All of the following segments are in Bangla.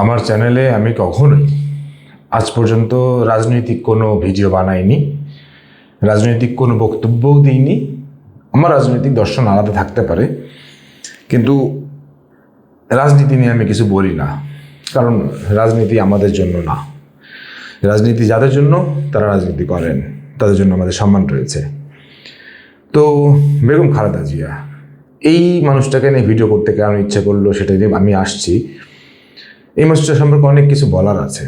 আমার চ্যানেলে আমি কখনোই আজ পর্যন্ত রাজনৈতিক কোনো ভিডিও বানাইনি, রাজনৈতিক কোনো বক্তব্যও দিইনি। আমার রাজনৈতিক দর্শন আলাদা থাকতে পারে, কিন্তু রাজনীতি নিয়ে আমি কিছু বলি না, কারণ রাজনীতি আমাদের জন্য না। রাজনীতি যাদের জন্য তারা রাজনীতি করেন, তাদের জন্য আমাদের সম্মান রয়েছে। তো বেগম খালেদা জিয়া, এই মানুষটাকে নিয়ে ভিডিও করতে কেন ইচ্ছে করলো সেটা নিয়ে আমি আসছি। এই মানুষটার সম্পর্কে অনেক কিছু বলার আছে।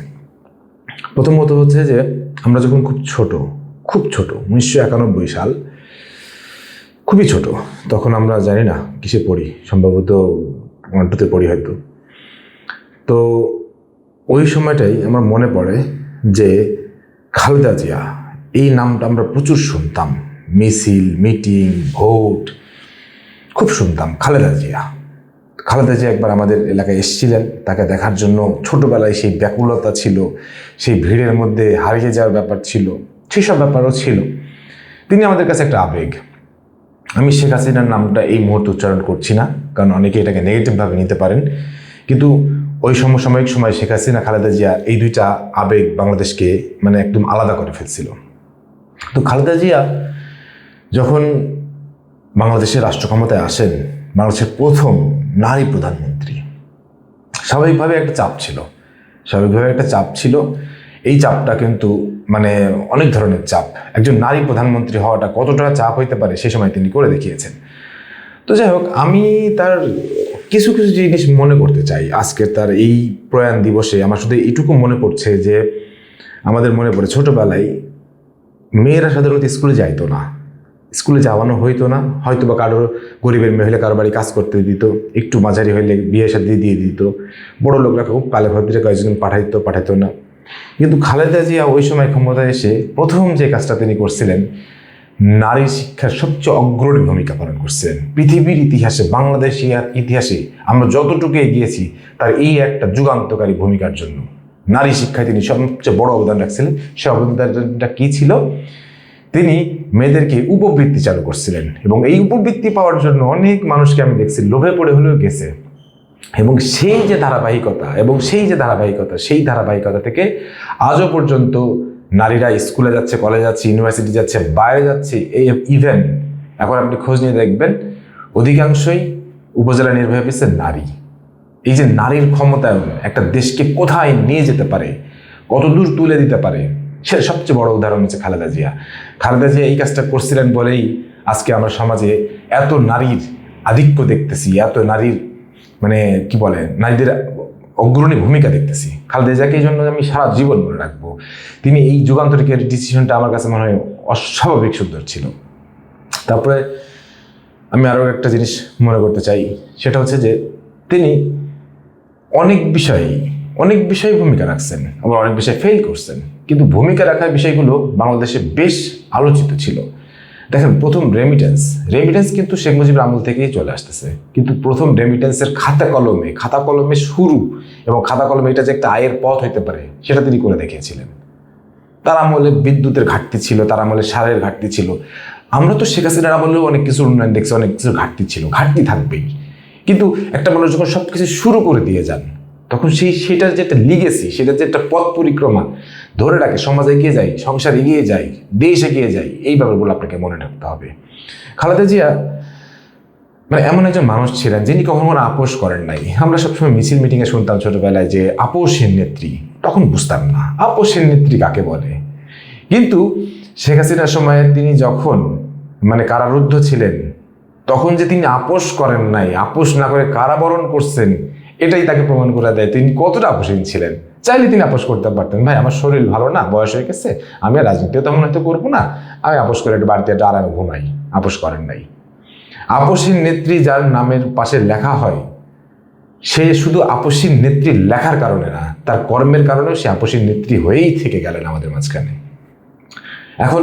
প্রথমত হচ্ছে যে আমরা যখন খুব ছোট 1991 সাল, খুবই ছোট, তখন আমরা জানি না কিসে পড়ি, সম্ভবত 1-2 পড়ি হয়তো। তো ওই সময়টাই আমার মনে পড়ে যে খালেদা জিয়া এই নামটা আমরা প্রচুর শুনতাম, মিছিল, মিটিং, ভোট খুব শুনতাম। খালেদা জিয়া একবার আমাদের এলাকায় এসেছিলেন, তাকে দেখার জন্য ছোটবেলায় সেই ব্যাকুলতা ছিল, সেই ভিড়ের মধ্যে হারিয়ে যাওয়ার ব্যাপার ছিল, সেসব ব্যাপারও ছিল। তিনি আমাদের কাছে একটা আবেগ। আমি শেখ হাসিনার নামটা এই মুহূর্তে উচ্চারণ করছি না, কারণ অনেকে এটাকে নেগেটিভভাবে নিতে পারেন, কিন্তু ওই সমসাময়িক সময় শেখ হাসিনা, খালেদা জিয়া, এই দুইটা আবেগ বাংলাদেশকে একদম আলাদা করে ফেলছিল। তো খালেদা জিয়া যখন বাংলাদেশের রাষ্ট্র ক্ষমতায় আসেন, বাংলাদেশের প্রথম নারী প্রধানমন্ত্রী, স্বাভাবিকভাবে একটা চাপ ছিল। এই চাপটা কিন্তু অনেক ধরনের চাপ। একজন নারী প্রধানমন্ত্রী হওয়াটা কতটা চাপ হইতে পারে সে সময় তিনি করে দেখিয়েছেন। তো যাই হোক, আমি তার কিছু জিনিস মনে করতে চাই। আজকের তার এই প্রয়াণ দিবসে আমার শুধু এইটুকু মনে পড়ছে যে আমাদের মনে পড়ে ছোটবেলায় মেয়েরা সাধারণত স্কুলে যাইতো না, স্কুলে যাওয়ানো হইতো না, হয়তো বা কারোর গরিবের মেয়ে হলে কারো বাড়ি কাজ করতে দিত, একটু মাঝারি হইলে বিয়ে শাদী দিয়ে দিত, বড় লোকরা খুব কালে ভদ্রে কয়েকজন পাঠাইতো না। কিন্তু খালেদা জিয়া ওই সময় ক্ষমতায় এসে প্রথম যে কাজটা তিনি করছিলেন, নারী শিক্ষার সবচেয়ে অগ্রণী ভূমিকা পালন করছিলেন। পৃথিবীর ইতিহাসে, বাংলাদেশের ইতিহাসে আমরা যতটুকু এগিয়েছি তার এই একটা যুগান্তকারী ভূমিকার জন্য নারী শিক্ষায় তিনি সবচেয়ে বড় অবদান রাখছিলেন। সে অবদানটা কি ছিল? তিনি মেয়েদেরকে উপবৃত্তি চালু করছিলেন, এবং এই উপবৃত্তি পাওয়ার জন্য অনেক মানুষকে আমি দেখছি লোভে পড়ে হলেও গেছে। এবং সেই ধারাবাহিকতা থেকে আজও পর্যন্ত নারীরা স্কুলে যাচ্ছে, কলেজে যাচ্ছে, ইউনিভার্সিটি যাচ্ছে, বাইরে যাচ্ছে। ইভেন এখন আপনি খোঁজ নিয়ে দেখবেন অধিকাংশই উপজেলা নির্বাহী অফিসের নারী। এই যে নারীর ক্ষমতায়ন একটা দেশকে কোথায় নিয়ে যেতে পারে, কত দূর তুলে দিতে পারে, সে সবচেয়ে বড় উদাহরণ হচ্ছে খালেদা জিয়া। এই কাজটা করছিলেন বলেই আজকে আমরা সমাজে এত নারীর আধিক্য দেখতেছি, এত নারীর নারীদের অগ্রণী ভূমিকা দেখতেছি। খালেদা জিয়াকে এই জন্য আমি সারা জীবন মনে রাখবো। তিনি এই যুগান্তরিকের ডিসিশনটা আমার কাছে মনে হয় অস্বাভাবিক সুন্দর ছিল। তারপরে আমি আরও একটা জিনিস মনে করতে চাই, সেটা হচ্ছে যে তিনি অনেক বিষয়ে ভূমিকা রাখছেন, আবার অনেক বিষয়ে ফেল করছেন, কিন্তু ভূমিকা রাখার বিষয়গুলো বাংলাদেশে বেশ আলোচিত ছিল। দেখেন, প্রথম রেমিটেন্স কিন্তু শেখ মুজিবের আমল থেকেই চলে আসতেছে, কিন্তু প্রথম রেমিটেন্সের খাতা কলমে শুরু, এবং খাতা কলমে এটা যে একটা আয়ের পথ হইতে পারে সেটা তিনি করে দেখিয়েছিলেন। তার আমলে বিদ্যুতের ঘাটতি ছিল, তার আমলে সারের ঘাটতি ছিল। আমরা তো শেখ হাসিনার আমলেও অনেক কিছু উন্নয়ন দেখছি, অনেক কিছু ঘাটতি ছিল, ঘাটতি থাকবেই। কিন্তু একটা মানুষ যখন সব কিছু শুরু করে দিয়ে যান, তখন সেটার যে একটা লিগেসি, সেটার যে একটা পথ পরিক্রমা ধরে রাখে, সমাজ এগিয়ে যায়, সংসার এগিয়ে যায়, দেশ এগিয়ে যায়, এই ব্যাপারগুলো আপনাকে মনে রাখতে হবে। খালেদা জিয়া এমন একজন মানুষ ছিলেন যিনি কখনো আপোষ করেন নাই। আমরা সবসময় মিছিল মিটিংয়ে শুনতাম ছোটবেলায় যে আপোষহীন নেত্রী, তখন বুঝতাম না আপোষহীন নেত্রী কাকে বলে। কিন্তু শেখ হাসিনার সময়ে তিনি যখন কারারুদ্ধ ছিলেন, তখন যে তিনি আপোষ করেন নাই, আপোষ না করে কারাবরণ করছেন, এটাই তাকে প্রমাণ করে দেয় তিনি কতটা আপোষহীন ছিলেন। চাইলে তিনি আপোষ করতে পারতেন, ভাই আমার শরীর ভালো না, বয়স হয়ে গেছে, আমি আর রাজনীতিও তেমন হয়তো করবো না, আমি আপোষ করে একটু বাড়িতে একটা আরামে ঘুমাই। আপোষ করেন নাই। আপোষহীন নেত্রী যার নামের পাশে লেখা হয়, সে শুধু আপোষহীন নেত্রী লেখার কারণে না, তার কর্মের কারণেও সে আপোষহীন নেত্রী হয়েই থেকে গেলেন আমাদের মাঝখানে। এখন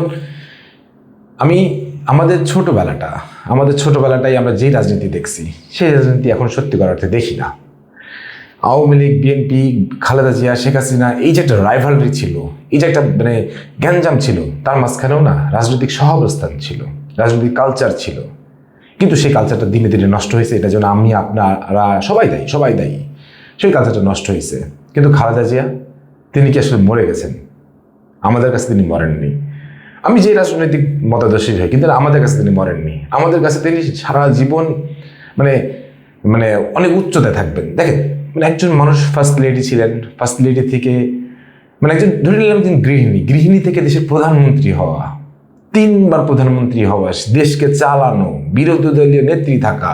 আমাদের ছোটবেলাটাই আমরা যে রাজনীতি দেখছি, সেই রাজনীতি এখন সত্যিকার অর্থে দেখি না। আওয়ামী লীগ, বিএনপি, খালেদা জিয়া, শেখ হাসিনা, এই যে একটা রাইভালরি ছিল, এই যে একটা গ্যাঞ্জাম ছিল, তার মাঝখানেও না রাজনৈতিক সহাবস্থান ছিল, রাজনৈতিক কালচার ছিল। কিন্তু সেই কালচারটা দিনে দিনে নষ্ট হয়েছে। এটা যেন আমি, আপনারা সবাই দায়ী। সেই কালচারটা নষ্ট হয়েছে। কিন্তু খালেদা জিয়া তিনি কি আসলে মরে গেছেন? আমাদের কাছে তিনি মরেননি। আমি যে রাজনৈতিক মতাদর্শী হই, কিন্তু আমাদের কাছে তিনি মরেননি। আমাদের কাছে তিনি সারা জীবন মানে মানে অনেক উচ্চতায় থাকবেন। দেখেন, মানে একজন মানুষ ফার্স্ট লেডি ছিলেন, ফার্স্ট লেডি থেকে মানে একজন ধরে নিলাম একজন গৃহিণী থেকে দেশের প্রধানমন্ত্রী হওয়া, 3বার প্রধানমন্ত্রী হওয়া, দেশকে চালানো, বিরোধী দলীয় নেত্রী থাকা,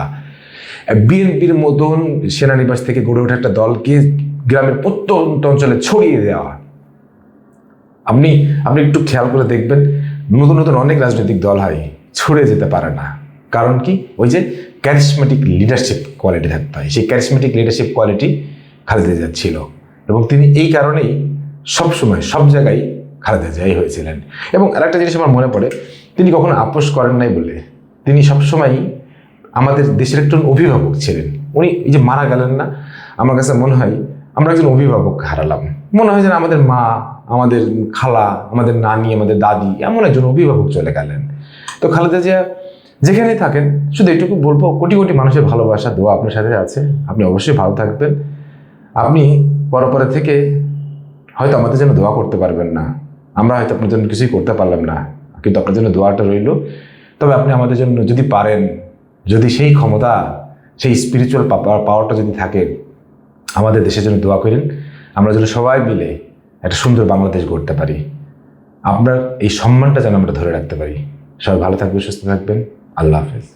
বিএনপির মতন সেনানিবাস থেকে গড়ে ওঠা একটা দলকে গ্রামের প্রত্যন্ত অঞ্চলে ছড়িয়ে দেওয়া। আপনি একটু খেয়াল করে দেখবেন, নতুন নতুন অনেক রাজনৈতিক দল হয়, ছড়িয়ে যেতে পারে না। কারণ কি? ওই যে ক্যারিসমেটিক লিডারশিপ কোয়ালিটি থাকতে হয়। সেই ক্যারিসমেটিক লিডারশিপ কোয়ালিটি খালেদা জিয়ার ছিল, এবং তিনি এই কারণেই সবসময় সব জায়গায় খালেদা জিয়াই হয়েছিলেন। এবং আরেকটা জিনিস আমার মনে পড়ে, তিনি কখনো আপোষ করেন নাই বলে তিনি সবসময় আমাদের দেশের একজন অভিভাবক ছিলেন। উনি এই যে মারা গেলেন না, আমার কাছে মনে হয় আমরা একজন অভিভাবক হারালাম। মনে হয় যেন আমাদের মা, আমাদের খালা, আমাদের নানি, আমাদের দাদি এমন একজন অভিভাবক চলে গেলেন। তো খালেদা জিয়া যেখানেই থাকেন, শুধু এটুকু বলবো, কোটি কোটি মানুষের ভালোবাসা, দোয়া আপনার সাথে আছে। আপনি অবশ্যই ভালো থাকবেন। আপনি পরে থেকে হয়তো আমাদের জন্য দোয়া করতে পারবেন না, আমরা হয়তো আপনার জন্য কিছুই করতে পারলাম না, কিন্তু আপনার জন্য দোয়াটা রইল। তবে আপনি আমাদের জন্য যদি পারেন, যদি সেই ক্ষমতা, সেই স্পিরিচুয়াল পাওয়ারটা যদি থাকে, আমাদের দেশের জন্য দোয়া করেন, আমরা যেন সবাই মিলে একটা সুন্দর বাংলাদেশ গড়তে পারি। আপনার এই সম্মানটা যেন আমরা ধরে রাখতে পারি। সবাই ভালো থাকবেন, সুস্থ থাকবেন। আল্লাহ হাফেজ।